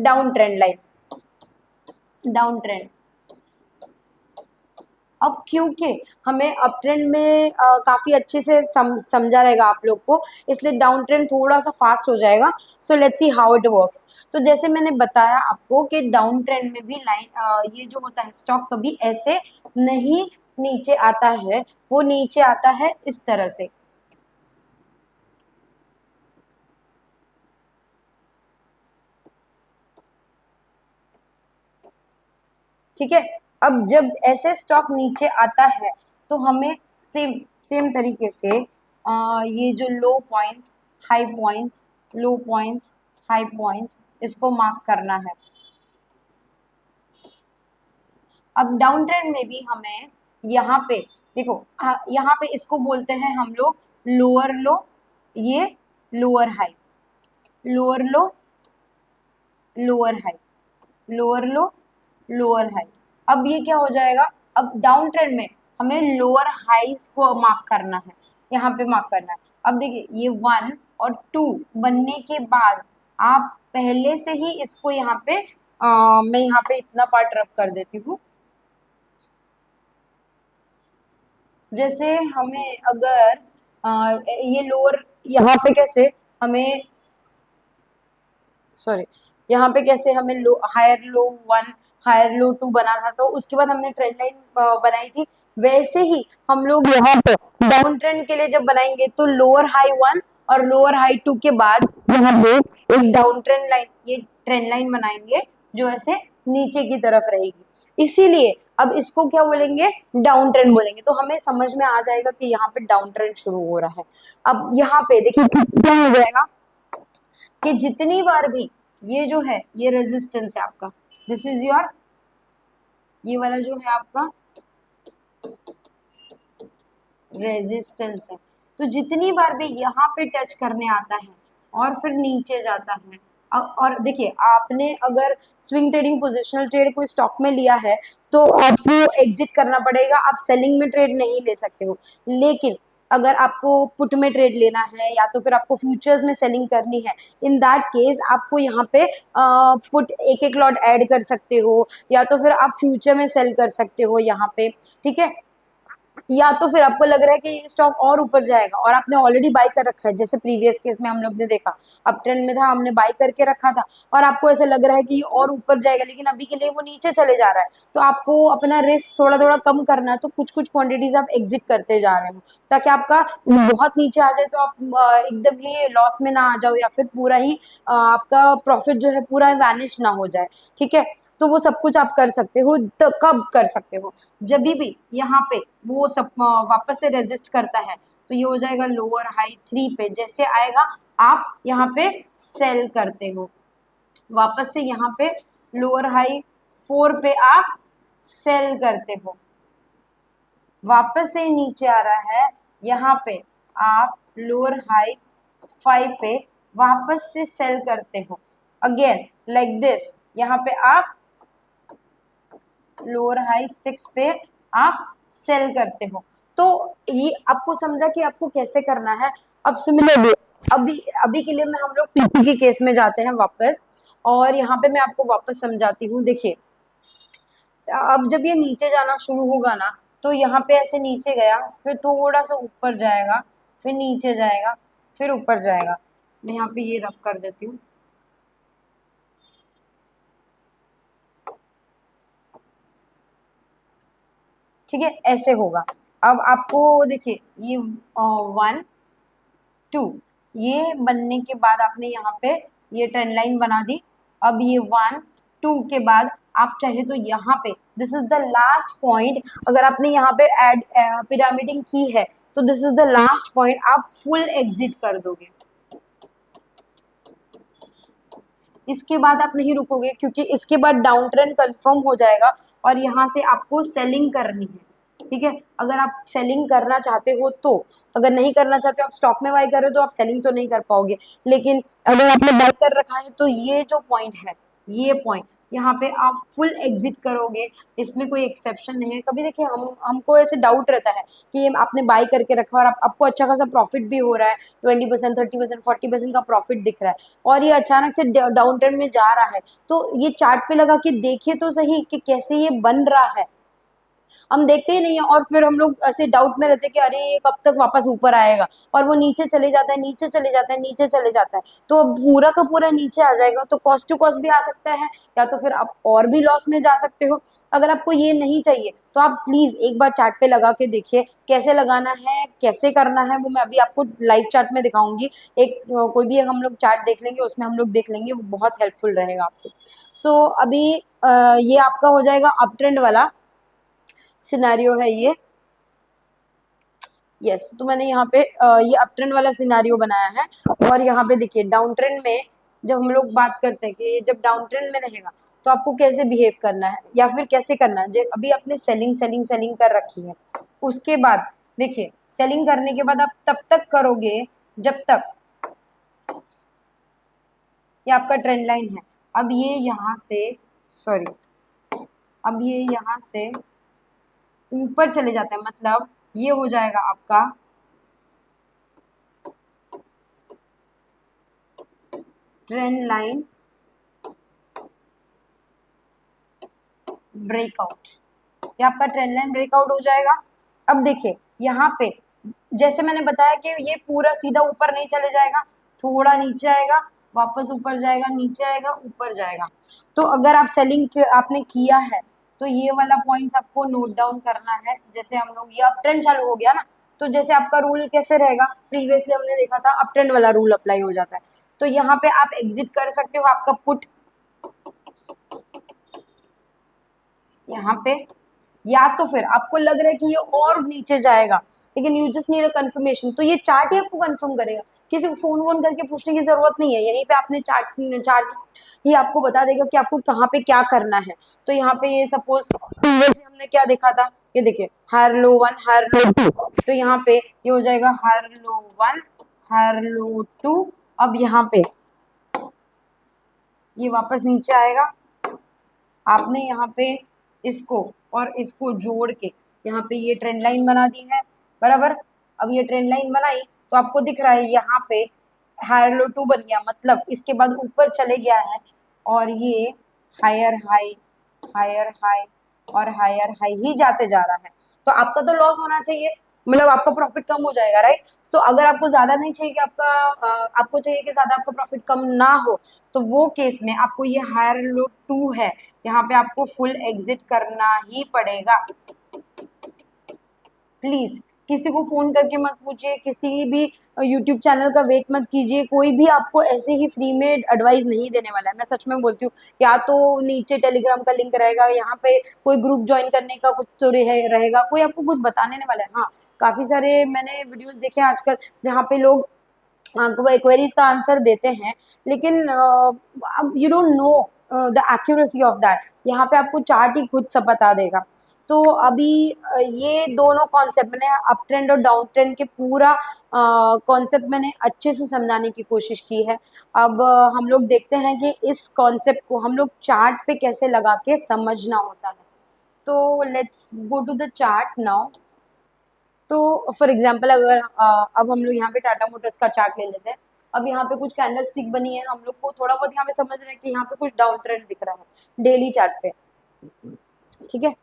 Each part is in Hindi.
Down trend line, down trend. अब क्योंकि हमें अप ट्रेंड में काफी अच्छे से समझा रहेगा आप लोग को, इसलिए डाउन ट्रेंड थोड़ा सा फास्ट हो जाएगा। So let's see how it works. तो जैसे मैंने बताया आपको कि डाउन ट्रेंड में भी लाइन ये जो होता है स्टॉक कभी ऐसे नहीं नीचे आता है, वो नीचे आता है इस तरह से। ठीक है, अब जब ऐसे स्टॉक नीचे आता है तो हमें सेम सेम तरीके से ये जो लो पॉइंट्स, हाई पॉइंट्स, लो पॉइंट्स, हाई पॉइंट्स, इसको मार्क करना है। अब डाउन ट्रेंड में भी हमें यहाँ पे देखो, यहाँ पे इसको बोलते हैं हम लोग लोअर लो, ये लोअर हाई, लोअर लो, लोअर हाई, लोअर लो, लोअर हाई। अब ये क्या हो जाएगा, अब डाउन ट्रेंड में हमें लोअर हाईज को मार्क करना है, यहाँ पे मार्क करना है। अब देखिए ये 1 और 2 बनने के बाद आप पहले से ही इसको यहाँ पे मैं यहाँ पे इतना पार्ट रब कर देती हूँ। जैसे हमें अगर ये लोअर यहाँ पे कैसे हमें सॉरी यहाँ पे कैसे हमें लो हायर लो 1 हायर लो 2 बना था, तो उसके बाद हमने ट्रेंड लाइन बनाई थी, वैसे ही हम लोग यहाँ पे डाउन ट्रेंड के लिए जब बनाएंगे तो लोअर हाई 1 और लोअर हाई 2 के बाद यहाँ पे एक डाउन ट्रेंड लाइन, ये ट्रेंड लाइन बनाएंगे जो ऐसे नीचे की तरफ रहेगी। इसीलिए अब इसको क्या बोलेंगे, डाउन ट्रेंड बोलेंगे। तो हमें समझ में आ जाएगा कि यहाँ पे डाउन ट्रेंड शुरू हो रहा है। अब यहाँ पे देखिए क्या हो जाएगा कि जितनी बार भी ये जो है ये रेजिस्टेंस है आपका, दिस इज योर, ये वाला जो है आपका रेजिस्टेंस है, तो जितनी बार भी यहाँ पे टच करने आता है और फिर नीचे जाता है। और देखिए आपने अगर स्विंग ट्रेडिंग पोजिशनल ट्रेड कोई स्टॉक में लिया है तो आपको एग्जिट करना पड़ेगा, आप सेलिंग में ट्रेड नहीं ले सकते हो। लेकिन अगर आपको पुट में ट्रेड लेना है या तो फिर आपको फ्यूचर्स में सेलिंग करनी है, इन दैट केस आपको यहाँ पे पुट एक एक लॉट ऐड कर सकते हो, या तो फिर आप फ्यूचर में सेल कर सकते हो यहाँ पे। ठीक है, या तो फिर आपको लग रहा है कि ये स्टॉक और ऊपर जाएगा और आपने ऑलरेडी बाय कर रखा है, जैसे प्रीवियस केस में हम लोग ने देखा अप ट्रेंड में था, हमने बाय करके रखा था और आपको ऐसा लग रहा है कि ये और ऊपर जाएगा लेकिन अभी के लिए वो नीचे चले जा रहा है, तो आपको अपना रिस्क थोड़ा थोड़ा कम करना है, तो कुछ कुछ क्वांटिटीज आप एग्जिट करते जा रहे हो ताकि आपका बहुत नीचे आ जाए तो आप एकदम ही लॉस में ना आ जाओ, या फिर पूरा ही आपका प्रॉफिट जो है पूरा वैनिश ना हो जाए। ठीक है, तो वो सब कुछ आप कर सकते हो। तो कब कर सकते हो, जब भी यहाँ पे वो सब वापस से रेजिस्ट करता है, तो ये हो जाएगा लोअर हाई 3 पे, जैसे आएगा आप यहाँ पे सेल करते हो, वापस से यहाँ पे लोअर हाई 4 पे आप सेल करते हो, वापस से नीचे आ रहा है यहाँ पे आप लोअर हाई 5 पे वापस से सेल करते हो, अगेन लाइक दिस, यहाँ पे आप लोअर हाई 6 पे आप सेल करते हो। तो ये आपको समझा कि आपको कैसे करना है। अब सिमिलरली अभी अभी के लिए मैं हम लोग पीपी के केस में जाते हैं वापस, और यहाँ पे मैं आपको वापस समझाती हूँ। देखिए अब जब ये नीचे जाना शुरू होगा ना, तो यहाँ पे ऐसे नीचे गया, फिर थोड़ा सा ऊपर जाएगा, फिर नीचे जाएगा, फिर ऊपर जाएगा। मैं यहाँ पे ये रब कर देती हूँ। ठीक है, ऐसे होगा। अब आपको देखिए ये 1 2 ये बनने के बाद आपने यहाँ पे ये ट्रेंड लाइन बना दी। अब ये 1 2 के बाद आप चाहे तो यहाँ पे this is the last point, अगर आपने यहाँ पे एड पिरामिडिंग की है तो this is the last point, आप फुल एग्जिट कर दोगे। इसके बाद आप नहीं रुकोगे क्योंकि इसके बाद डाउन ट्रेंड कंफर्म हो जाएगा और यहाँ से आपको सेलिंग करनी है। ठीक है, अगर आप सेलिंग करना चाहते हो तो, अगर नहीं करना चाहते हो, आप स्टॉक में बाय कर रहे हो तो आप सेलिंग तो नहीं कर पाओगे, लेकिन अगर आपने बाय कर रखा है तो ये जो पॉइंट है ये पॉइंट यहाँ पे आप फुल एग्जिट करोगे, इसमें कोई एक्सेप्शन नहीं है। कभी देखिए हमको ऐसे डाउट रहता है कि ये आपने बाई करके रखा और आपको अच्छा खासा प्रॉफिट भी हो रहा है, 20%, 30%, 40% का प्रॉफिट दिख रहा है, और ये अचानक से डाउन ट्रेंड में जा रहा है, तो ये चार्ट पे लगा के देखिए तो सही कि कैसे ये बन रहा है। हम देखते ही नहीं है, और फिर हम लोग ऐसे डाउट में रहते हैं कि अरे ये कब तक वापस ऊपर आएगा, और वो नीचे चले जाता है, नीचे चले जाता है, नीचे चले जाता है, तो अब पूरा का पूरा नीचे आ जाएगा, तो कॉस्ट टू कॉस्ट भी आ सकता है, या तो फिर आप और भी लॉस में जा सकते हो। अगर आपको ये नहीं चाहिए तो आप प्लीज एक बार चार्ट पे लगा के देखिए, कैसे लगाना है, कैसे करना है, वो मैं अभी आपको लाइव चार्ट में दिखाऊंगी। एक कोई भी एक हम लोग चार्ट देख लेंगे, उसमें हम लोग देख लेंगे, वो बहुत हेल्पफुल रहेगा आपको। सो अभी ये आपका हो जाएगा अप ट्रेंड वाला सिनेरियो है ये। यस, तो मैंने यहाँ पे ये अप ट्रेंड वाला सिनेरियो बनाया है, और यहाँ पे देखिए डाउन ट्रेंड में जब हम लोग बात करते हैं कि जब डाउन ट्रेंड में रहेगा तो आपको कैसे बिहेव करना है या फिर कैसे करना है। जब अभी आपने सेलिंग सेलिंग सेलिंग कर रखी है, उसके बाद देखिए सेलिंग करने के बाद आप तब तक करोगे जब तक ये आपका ट्रेंड लाइन है। अब ये यहाँ से, सॉरी, अब ये यहाँ से ऊपर चले जाते हैं, मतलब ये हो जाएगा आपका ट्रेंड लाइन ब्रेकआउट, ये आपका ट्रेंड लाइन ब्रेकआउट हो जाएगा। अब देखिए यहाँ पे जैसे मैंने बताया कि ये पूरा सीधा ऊपर नहीं चले जाएगा, थोड़ा नीचे आएगा, वापस ऊपर जाएगा, नीचे आएगा, ऊपर जाएगा। तो अगर आप सेलिंग आपने किया है तो ये वाला पॉइंट्स आपको नोट डाउन करना है। जैसे हम लोग ये अप ट्रेंड चालू हो गया ना, तो जैसे आपका रूल कैसे रहेगा, प्रीवियसली हमने देखा था अप ट्रेंड वाला रूल अप्लाई हो जाता है, तो यहाँ पे आप एग्जिट कर सकते हो आपका पुट यहाँ पे, या तो फिर आपको लग रहा है कि ये और नीचे जाएगा लेकिन you just need a confirmation, तो ये चार्ट ही आपको कंफर्म करेगा, किसी को फोन वोन करके पूछने की जरूरत नहीं है, यहीं पे आपने चार्ट चार्ट ही आपको बता देगा कि आपको कहाँ पे क्या करना है। तो यहाँ पे ये सपोज हमने क्या देखा था, ये देखिए higher low one higher low two, तो यहाँ पे ये हो जाएगा higher low one higher low two. अब यहाँ पे ये वापस नीचे आएगा, आपने यहाँ पे इसको और इसको जोड़ के यहाँ पे ये ट्रेंड लाइन बना दी है, बराबर। अब ये ट्रेंड लाइन बनाई तो आपको दिख रहा है यहाँ पे हायर लो टू बन गया, मतलब इसके बाद ऊपर चले गया है, और ये हायर हाई हायर हाई और हायर हाई ही जाते जा रहा है। तो आपका तो लॉस होना चाहिए, मतलब आपका प्रॉफिट कम हो जाएगा, राइट। तो अगर आपको ज्यादा नहीं चाहिए कि आपको चाहिए कि ज्यादा आपका प्रॉफिट कम ना हो, तो वो केस में आपको ये हायर लो टू है, यहाँ पे आपको फुल एग्जिट करना ही पड़ेगा। प्लीज किसी को फोन करके मत पूछिए, किसी भी यूट्यूब चैनल का वेट मत कीजिए, कोई भी आपको ऐसे ही फ्री में एडवाइस नहीं देने वाला है, मैं सच में बोलती हूँ। या तो नीचे टेलीग्राम का लिंक रहेगा, यहाँ पे कोई ग्रुप ज्वाइन करने का कुछ तो रहेगा, कोई आपको कुछ बताने वाला है। हाँ, काफी सारे मैंने वीडियोस देखे हैं आजकल जहाँ पे लोग क्वेरीज का आंसर देते हैं, लेकिन you don't know the accuracy of that, यहाँ पे आपको चार्ट ही खुद सब बता देगा। तो अभी ये दोनों कॉन्सेप्ट मैंने अप ट्रेंड और डाउन ट्रेंड के पूरा कॉन्सेप्ट मैंने अच्छे से समझाने की कोशिश की है। अब हम लोग देखते हैं कि इस कॉन्सेप्ट को हम लोग चार्ट पे कैसे लगा के समझना होता है। तो let's go to the chart now. तो फॉर एग्जाम्पल अगर अब हम लोग यहाँ पे टाटा मोटर्स का चार्ट ले लेते हैं। अब यहाँ पे कुछ कैंडल स्टिक बनी है, हम लोग को थोड़ा बहुत यहाँ पे समझ रहे हैं कि यहाँ पे कुछ डाउन ट्रेंड दिख रहा है डेली चार्ट पे, ठीक है।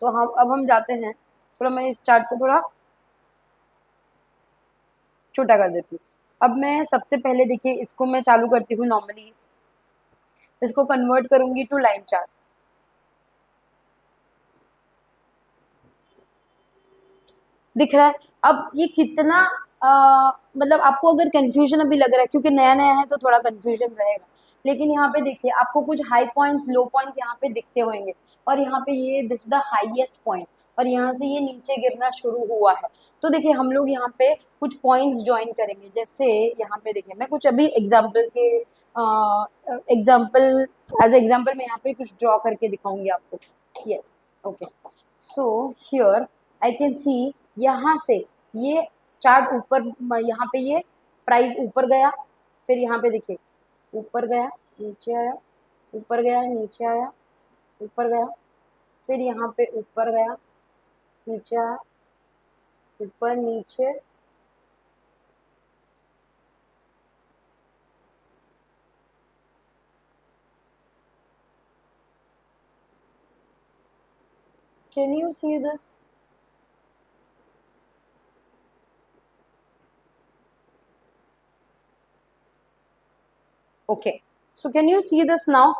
तो हम अब हम जाते हैं, थोड़ा मैं इस चार्ट को थोड़ा छोटा कर देती हूँ। अब मैं सबसे पहले देखिए इसको मैं चालू करती हूँ नॉर्मली, इसको कन्वर्ट करूंगी टू लाइन चार्ट। दिख रहा है अब ये कितना मतलब आपको अगर कंफ्यूजन अभी लग रहा है क्योंकि नया नया है तो थोड़ा कंफ्यूजन रहेगा, लेकिन यहाँ पे देखिए आपको कुछ हाई पॉइंट्स लो पॉइंट्स यहाँ पे दिखते होंगे, और यहाँ पे ये दिस द हाईएस्ट पॉइंट, और यहाँ से ये नीचे गिरना शुरू हुआ है। तो देखिए हम लोग यहाँ पे कुछ पॉइंट्स ज्वाइन करेंगे, जैसे यहाँ पे देखिए मैं कुछ अभी एग्जाम्पल के एग्जाम्पल एज एग्जाम्पल मैं यहाँ पे कुछ ड्रॉ करके दिखाऊंगी आपको। Yes, okay. So here I can see, यहाँ से ये चार्ट ऊपर, यहाँ पे ये प्राइस ऊपर गया, फिर यहाँ पे देखिए ऊपर गया, नीचे आया, ऊपर गया, नीचे आया, ऊपर गया, फिर यहाँ पे ऊपर गया, नीचे आया, ऊपर नीचे, can you see this? Okay, so can you see this now?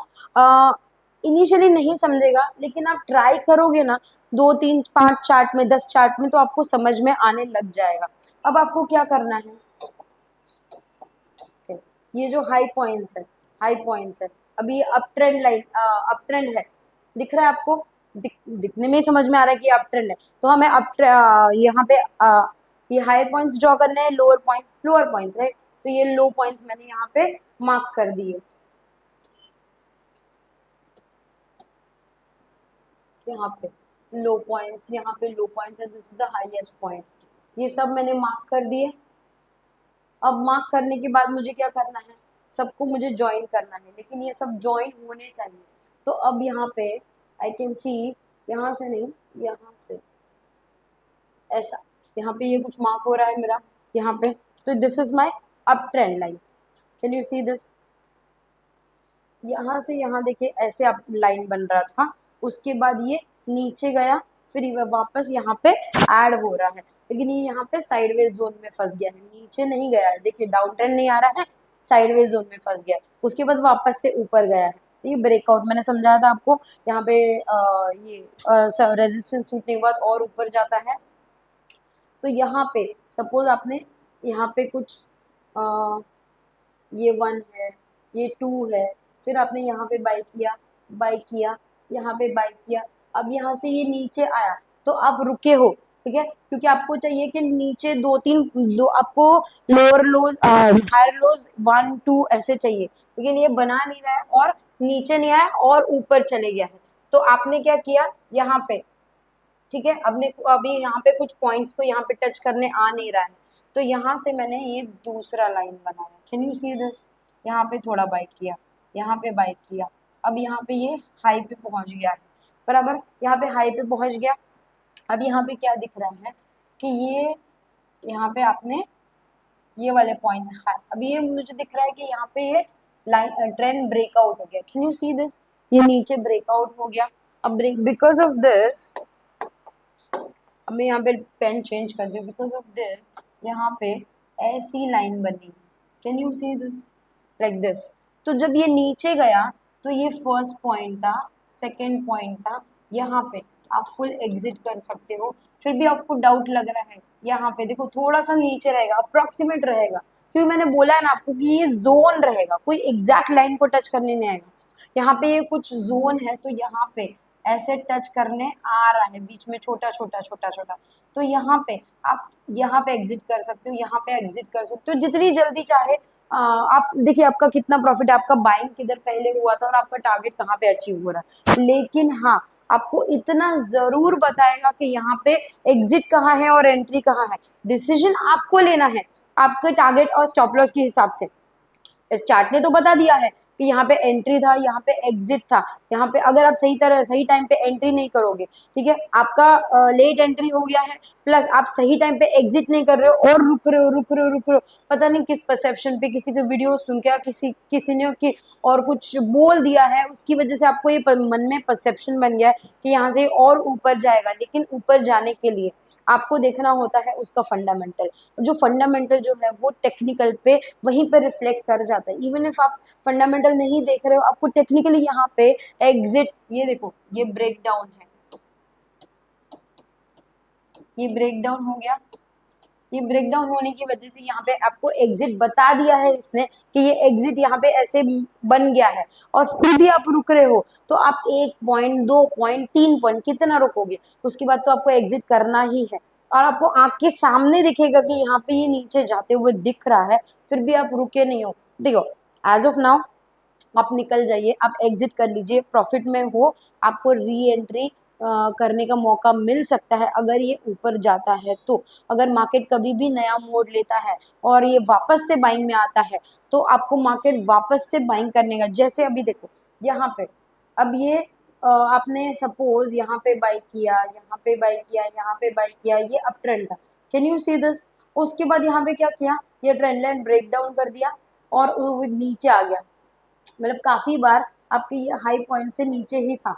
Initially नहीं समझेगा, लेकिन आप ट्राई करोगे ना 2 3 5 चार्ट में, 10 चार्ट में, तो आपको समझ में आने लग जाएगा। अब आपको क्या करना है, okay, ये जो हाई पॉइंट्स है, हाई पॉइंट्स है, अभी ये up trend line, up trend है, दिख रहा है आपको? दिखने में ही समझ में आ रहा है कि अप ट्रेंड है, तो हमें यहाँ पे ये हाई पॉइंट्स ड्रॉ करने हैं, लोअर पॉइंट्स, राइट? तो ये लो पॉइंट्स मैंने यहाँ पे मार्क कर दिए, यहाँ पे लो पॉइंट्स, यहाँ पे लो पॉइंट्स है, this is the highest point, ये सब मैंने मार्क कर दिए। अब मार्क करने के बाद मुझे क्या करना है, सबको मुझे ज्वाइन करना है, लेकिन ये सब ज्वाइन होने चाहिए। तो अब यहाँ पे आई कैन सी, यहाँ से नहीं, यहाँ से ऐसा, यहाँ पे ये कुछ मार्क हो रहा है मेरा यहाँ पे, तो this is my up trend line. Can you see this? यहाँ से यहाँ देखिए ऐसे अप लाइन बन रहा था, उसके बाद ये नीचे गया, फिर ये वापस यहाँ पे ऐड हो रहा है, लेकिन ये यहाँ पे साइडवेज जोन में फंस गया है, नीचे नहीं गया है, देखिए डाउन ट्रेंड नहीं आ रहा है, साइडवेज जोन में फंस गया है, उसके बाद वापस से ऊपर गया है। तो ये ब्रेकआउट मैंने समझाया था आपको, यहाँ पे ये रेजिस्टेंस टूटने के बाद और ऊपर जाता है। तो यहाँ पे सपोज आपने यहाँ पे कुछ ये 1 है, ये 2 है, फिर आपने यहाँ पे बाई किया, यहाँ पे बाई किया, अब यहाँ से ये नीचे आया, तो आप रुके हो, ठीक है, क्योंकि आपको चाहिए कि नीचे 2 3 आपको लोअर लोज, हायर लोज 1 2 ऐसे चाहिए, लेकिन ये बना नहीं रहा है और नीचे नहीं आया और ऊपर चले गया है। तो आपने क्या किया यहाँ पे, ठीक है, अपने अभी यहाँ पे कुछ पॉइंट्स को यहाँ पे टच करने आ नहीं रहा है, तो यहाँ से मैंने ये दूसरा लाइन बनाया। Can you see this? यहाँ पे थोड़ा बाइक किया, यहाँ पे बाइक किया, अब यहाँ पे ये हाई पे पहुंच गया है, बराबर, यहाँ पे हाई पे पहुंच गया। अब यहाँ पे क्या दिख रहा है कि ये यहाँ पे आपने ये वाले पॉइंट्स, अभी ये मुझे दिख रहा है कि यहाँ पे ये लाइन ट्रेंड ब्रेकआउट हो गया। Can you see this? ये नीचे ब्रेकआउट हो गया। अब ब्रेक, बिकॉज ऑफ दिस, अब मैं यहाँ पे पेन चेंज कर दूँ, बिकॉज ऑफ दिस यहाँ पे ऐसी लाइन बनी। Can you see this? Like this. तो जब ये नीचे गया तो ये फर्स्ट पॉइंट था, सेकंड पॉइंट था, यहाँ पे आप फुल एग्जिट कर सकते हो। फिर भी आपको डाउट लग रहा है, यहाँ पे देखो थोड़ा सा नीचे रहेगा, अप्रोक्सीमेट रहेगा, क्योंकि मैंने बोला है ना आपको कि ये जोन रहेगा, कोई एग्जैक्ट लाइन को टच करने नहीं आएगा। यहाँ पे ये कुछ जोन है, तो यहाँ पे ऐसे टच करने आ रहा है, बीच में छोटा छोटा छोटा छोटा, तो यहाँ पे आप यहाँ पे एग्जिट कर सकते हो, यहाँ पे एग्जिट कर सकते हो, जितनी जल्दी चाहे। आप देखिए आपका कितना प्रॉफिट है, आपका बाइंग किधर पहले हुआ था और आपका टारगेट कहाँ पे अचीव हो रहा है। लेकिन हाँ, आपको इतना जरूर बताएगा कि यहाँ पे एग्जिट कहाँ है और एंट्री कहाँ है। डिसीजन आपको लेना है आपके टारगेट और स्टॉप लॉस के हिसाब से। इस चार्ट ने तो बता दिया है कि यहाँ पे एंट्री था, यहाँ पे एग्जिट था, यहाँ पे अगर आप सही टाइम पे एंट्री नहीं करोगे, ठीक है, आपका लेट एंट्री हो गया है, प्लस आप सही टाइम पे एग्जिट नहीं कर रहे हो और रुक रहे हो, पता नहीं किस परसेप्शन पे, किसी का वीडियो सुन के, किसी ने कि और कुछ बोल दिया है, उसकी वजह से आपको ये मन में परसेप्शन बन गया है कि यहाँ से और ऊपर जाएगा। लेकिन ऊपर जाने के लिए आपको देखना होता है उसका फंडामेंटल, जो फंडामेंटल जो है वो टेक्निकल पे वहीं पर रिफ्लेक्ट कर जाता है। इवन इफ आप फंडामेंटल नहीं देख रहे हो, आपको टेक्निकली यहाँ पे एग्जिट, ये देखो ये ब्रेक डाउन है, ये ब्रेक डाउन हो गया, ये ब्रेक डाउन होने की वजह से यहाँ पे आपको एग्जिट बता दिया है इसने कि ये एग्जिट यहाँ पे ऐसे बन गया है, और फिर भी आप रुक रहे हो, तो आप 1 पॉइंट 2 पॉइंट 3 पॉइंट कितना रुकोगे? उसके बाद तो आपको एग्जिट करना ही है। और आपको आंख के सामने दिखेगा कि यहाँ पे ये नीचे जाते हुए दिख रहा है, फिर भी आप रुके नहीं हो। देखो एज ऑफ नाउ आप निकल जाइए, आप एग्जिट कर लीजिए, प्रॉफिट में हो, आपको री एंट्री करने का मौका मिल सकता है अगर ये ऊपर जाता है। तो अगर मार्केट कभी भी नया मोड लेता है और ये वापस से बाइंग में आता है, तो आपको मार्केट वापस से बाइंग करने का, जैसे अभी देखो यहाँ पे। अब ये आपने सपोज यहाँ पे बाई किया, यहाँ पे बाई किया, यहाँ पे बाई किया, ये अप ट्रेंड था, कैन यू सी दिस। उसके बाद यहाँ पे क्या किया, ये ट्रेंड लाइन ब्रेक डाउन कर दिया और वो नीचे आ गया, मतलब काफी बार आपके ये हाई पॉइंट से नीचे ही था,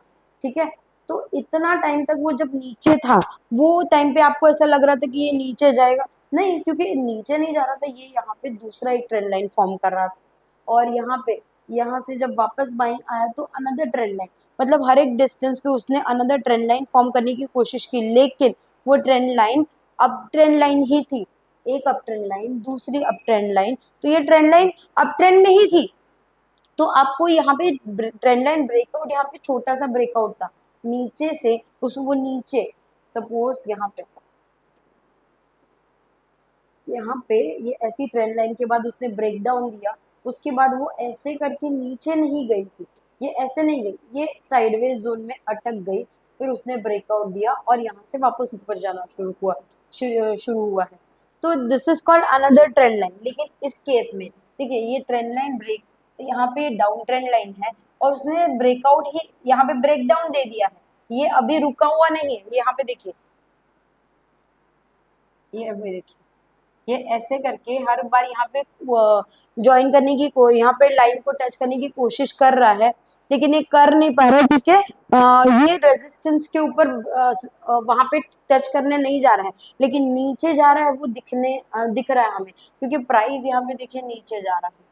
ठीक है। तो इतना टाइम तक वो जब नीचे था, वो टाइम पे आपको ऐसा लग रहा था कि ये नीचे जाएगा, नहीं, क्योंकि नीचे नहीं जा रहा था, ये यहाँ पे दूसरा एक ट्रेंड लाइन फॉर्म कर रहा था। और यहाँ पे, यहाँ से जब वापस बाइंग आया तो अनदर ट्रेंड लाइन, मतलब हर एक डिस्टेंस पे उसने अनदर ट्रेंड लाइन फॉर्म करने की कोशिश की, लेकिन वो trend line up trend line ही थी। एक अप ट्रेंड लाइन, दूसरी अप ट्रेंड लाइन, तो ये ट्रेंड लाइन अप ट्रेंड में ही थी। तो आपको यहाँ पे ट्रेंड लाइन ब्रेकआउट, यहाँ पे छोटा सा ब्रेकआउट था नीचे से, उस वो नीचे सपोज यहाँ पे ये ऐसी ट्रेंड लाइन के बाद उसने ब्रेक डाउन दिया, उसके बाद वो ऐसे करके नीचे नहीं गई थी, ये ऐसे नहीं गई, ये साइडवेज जोन में अटक गई, फिर उसने ब्रेकआउट दिया और यहाँ से वापस ऊपर जाना शुरू हुआ है। तो this is called another trend line. लेकिन इस केस में देखिए, ये ट्रेंड लाइन ब्रेक, यहाँ पे डाउन ट्रेंड लाइन है और उसने ब्रेकआउट ही यहाँ पे ब्रेक डाउन दे दिया है, ये अभी रुका हुआ नहीं है, यहाँ पे देखिए, ये अभी देखिए, ये ऐसे करके हर बार यहाँ पे ज्वाइन करने की यहाँ पे लाइन को टच करने की कोशिश कर रहा है, लेकिन ये कर नहीं पा रहा है, क्योंकि ये रेजिस्टेंस के ऊपर वहां पे टच करने नहीं जा रहा है, लेकिन नीचे जा रहा है, वो दिख रहा है हमें, क्योंकि प्राइस यहाँ पे देखिए नीचे जा रहा है।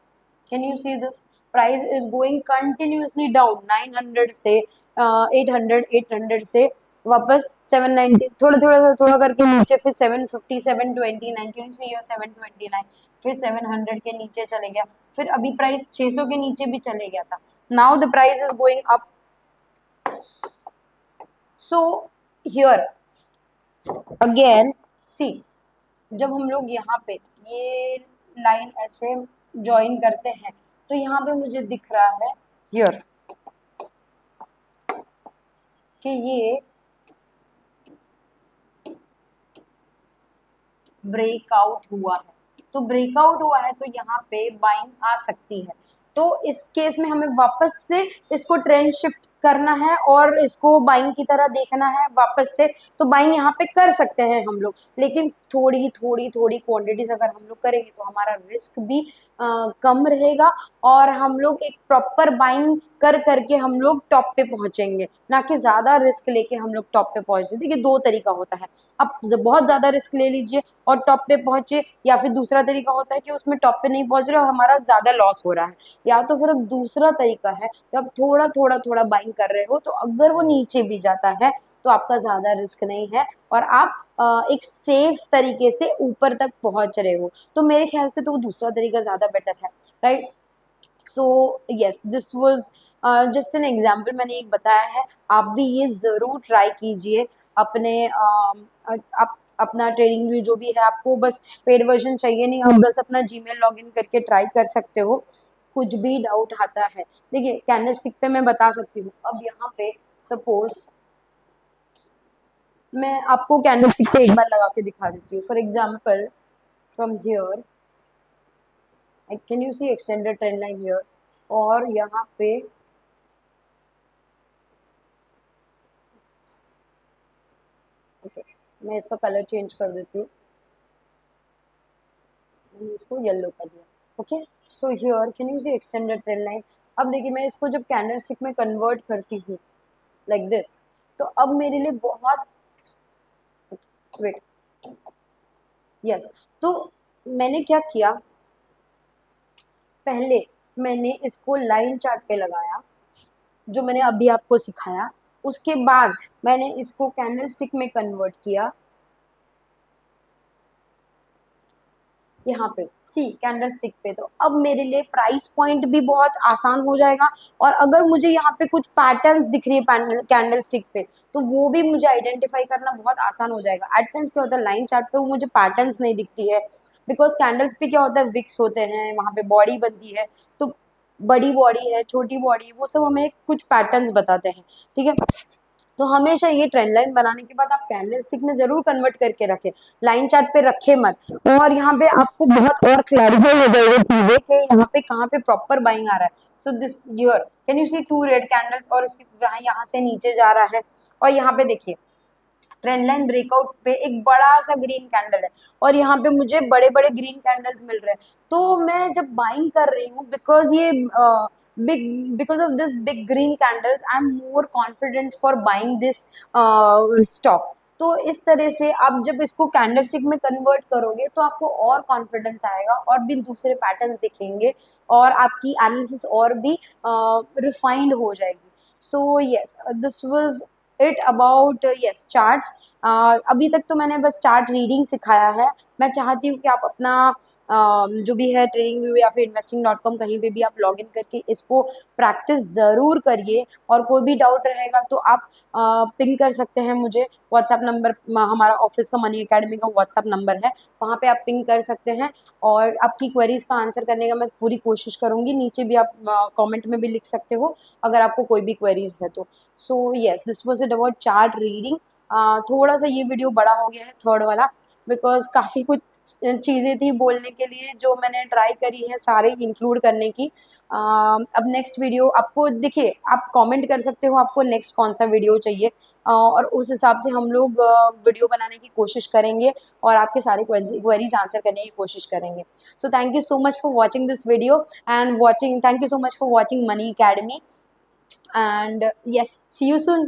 Can you see this, price is going continuously down 900 से 800, 800 से वापस 790, थोड़ा थोड़ा थोड़ा करके नीचे, फिर 750, 729, कैन यू सी योर 729, फिर 700 के नीचे चले गया, फिर अभी प्राइस 600 के नीचे भी चले गया था। Now the price is going up. So here again see, जब हम लोग यहाँ पे ये लाइन ऐसे ज्वाइन करते हैं, तो यहाँ पे मुझे दिख रहा है हियर कि ये ब्रेकआउट हुआ है, तो ब्रेकआउट हुआ है तो यहाँ पे बाइंग आ सकती है। तो इस केस में हमें वापस से इसको ट्रेंड शिफ्ट करना है और इसको बाइंग की तरह देखना है वापस से, तो बाइंग यहाँ पे कर सकते हैं हम लोग, लेकिन थोड़ी थोड़ी थोड़ी क्वांटिटीज अगर हम लोग करेंगे तो हमारा रिस्क भी कम रहेगा, और हम लोग एक प्रॉपर बाइंग कर करके हम लोग टॉप पे पहुंचेंगे, ना कि ज्यादा रिस्क लेके हम लोग टॉप पे पहुंचे। देखिए, दो तरीका होता है, आप बहुत ज्यादा रिस्क ले लीजिए और टॉप पे पहुंचे, या फिर दूसरा तरीका होता है कि उसमें टॉप पे नहीं पहुंच रहे और हमारा ज्यादा लॉस हो रहा है, या तो फिर अब दूसरा तरीका है कि आप थोड़ा थोड़ा थोड़ा बाइंग कर रहे हो, तो अगर वो नीचे भी जाता है तो आपका ज्यादा रिस्क नहीं है और आप एक सेफ तरीके से ऊपर तक पहुंच रहे हो। तो मेरे ख्याल से तो वो दूसरा तरीका ज्यादा बेटर है, right. So yes, this was just an example, मैंने एक बताया है, आप भी ये ज़रूर ट्राई कीजिए अपने आप अपना ट्रेडिंग व्यू जो भी है, आपको बस पेड वर्जन चाहिए नहीं, आप बस अपना जीमेल लॉगिन करके ट्राई कर सकते हो। कुछ भी डाउट आता है, देखिए कैंडल स्टिक पे मैं बता सकती हूँ। अब यहाँ पे सपोज मैं आपको कैंडल स्टिक पे एक बार लगा के दिखा देती हूँ। For example from here, can you see extended trend line here, और यहाँ पे ओके, मैं इसका कलर चेंज कर देती हूँ, इसको येलो कर दिया। Okay, so here can you see extended trend line. अब देखिए, मैं इसको जब कैंडल स्टिक में कन्वर्ट करती हूँ लाइक दिस, तो अब मेरे लिए बहुत वेट, यस, तो मैंने क्या किया, पहले मैंने इसको लाइन चार्ट पे लगाया, जो मैंने अभी आपको सिखाया, उसके बाद मैंने इसको कैंडल स्टिक में कन्वर्ट किया, यहाँ पे सी कैंडल स्टिक पे। तो अब मेरे लिए प्राइस पॉइंट भी बहुत आसान हो जाएगा, और अगर मुझे यहाँ पे कुछ पैटर्न्स दिख रही है कैंडल स्टिक पे, तो वो भी मुझे आइडेंटिफाई करना बहुत आसान हो जाएगा। एट टाइम्स क्या होता है, लाइन चार्ट पे वो मुझे पैटर्न्स नहीं दिखती है, बिकॉज कैंडल्स पे क्या होता है, विक्स होते हैं, वहाँ पे बॉडी बनती है, तो बड़ी बॉडी है, छोटी बॉडी, वो सब हमें कुछ पैटर्न्स बताते हैं, ठीक है। तो हमेशा ये ट्रेंड लाइन बनाने के बाद आप कैंडल स्टिक में जरूर कन्वर्ट करके रखें, लाइन चार्ट पे रखे मत। और यहाँ पे आपको बहुत और क्लैरिटी हो जाएगी चीजें कि यहाँ पे कहाँ पे प्रॉपर बाइंग आ रहा है। So this your can you see two red candles, और यहाँ से नीचे जा रहा है, और यहाँ पे देखिए ट्रेंड लाइन ब्रेकआउट पे एक बड़ा सा ग्रीन कैंडल है, और यहाँ पे मुझे बड़े बड़े ग्रीन कैंडल्स मिल रहे हैं। तो मैं जब बाइंग कर रही हूँ, बिकॉज ये because of this big green candles, I am more confident for buying this stock. तो इस तरह से आप जब इसको कैंडलस्टिक में कन्वर्ट करोगे तो आपको और कॉन्फिडेंस आएगा, और भी दूसरे पैटर्न दिखेंगे, और आपकी एनालिसिस और भी रिफाइंड हो जाएगी। So yes, this was it about yes charts. अभी तक तो मैंने बस चार्ट रीडिंग सिखाया है। मैं चाहती हूँ कि आप अपना जो भी है ट्रेडिंग व्यू या फिर investing.com कहीं पे भी आप लॉग इन करके इसको प्रैक्टिस ज़रूर करिए, और कोई भी डाउट रहेगा तो आप पिंग कर सकते हैं मुझे। व्हाट्सएप नंबर हमारा ऑफिस का मनी अकेडमी का व्हाट्सएप नंबर है, वहाँ पे आप पिंग कर सकते हैं, और आपकी क्वेरीज का आंसर करने का मैं पूरी कोशिश करूँगी। नीचे भी आप कमेंट में भी लिख सकते हो अगर आपको कोई भी क्वेरीज है तो। So yes, this was it about chart reading. थोड़ा सा ये वीडियो बड़ा हो गया है, थर्ड वाला, बिकॉज काफ़ी कुछ चीज़ें थी बोलने के लिए जो मैंने ट्राई करी है सारे इंक्लूड करने की। अब नेक्स्ट वीडियो आपको देखिए, आप कमेंट कर सकते हो आपको नेक्स्ट कौन सा वीडियो चाहिए, और उस हिसाब से हम लोग वीडियो बनाने की कोशिश करेंगे, और आपके सारे क्वेरीज आंसर करने की कोशिश करेंगे। So thank you so much for watching this video and watching, thank you so much for watching money academy, and yes, see you soon.